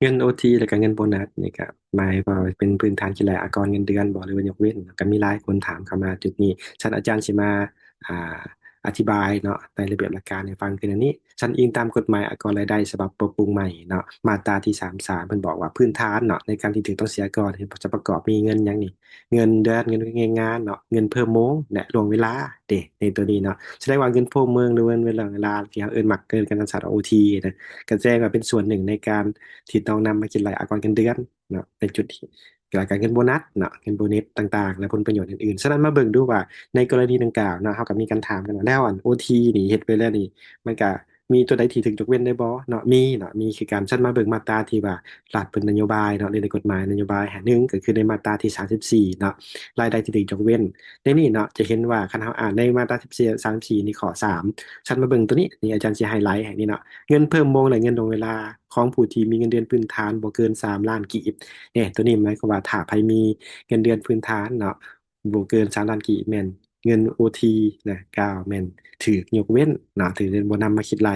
เงินโอทีแล้วก็เงินโบนัสนี่ก็หมายว่าเป็นพื้นฐานที่หลายองค์กรเงินเดือนบ่หรือว่ายกเว้นก็มีหลายคนถามเข้ามาจุดนี้ฉันอาจารย์สิมาอ่าอธิบายเนาะในระเบียบหลักการให้ฟังคืออันนี้ฉันอิงตามกฎหมายองค์กรรายได้ฉบับปรับปรุงใหม่เนาะมาตราที่33เพิ่นบอกว่าพื้นฐานเนาะในการที่ถึงต้องเสียก่อนจะประกอบมีเงินหยังนี่เงินเดือนเงินงานเนาะเงินเพิ่มโมงและล่วงเวลาเด้ในตัวนี้เนาะแสดงว่าเงินเพิ่มเมืองหรือว่าเวลาที่เราเอิ้นมักเกินกันภาษาโอทีนะ ก็แจ้งว่าเป็นส่วนหนึ่งในการที่ต้องนำมาคิดรายอากรเงินเดือนเนาะในจุดที่เกี่ยวกับเงินโบนัสเนาะเงินโบนัสต่างๆและผลประโยชน์อื่นๆฉะนั้นมาเบิ่งดูว่าในกรณีดังกล่าวเนาะเขากับมีการถามกันว่าแล้วอันโอทีนี่เฮ็ดไปแล้วนี่มันก็มีตัวใดที่ถึงยกเว้นได้บ่เนาะมีเนาะมีคือการฉันมาเบิ่งมาตราที่ว่ารัฐเป็นนโยบายเนาะในกฎหมายนโยบายแห่งหนึ่งก็คือในมาตราที่34เนาะรายได้ที่ถึงยกเว้นในนี้เนาะจะเห็นว่าคันเราอ่านในมาตรา14 34นี่ข้อ3ฉันมาเบิ่งตัวนี้นี่อาจารย์สิไฮไลท์ให้นี่เนาะ เงินเพิ่มโมงและเงินลงเวลาของผู้ที่มีเงินเดือนพื้นฐานบ่เกิน3 ล้านกีบเนี่ยตัวนี้หมายความว่าถ้าใครมีเงินเดือนพื้นฐานเนาะบ่เกิน3 ล้านกีบแม่นเงินโอทีนะ9แม่นถูกยกเว้นเนาะถือเป็นบ่นำมาคิดไร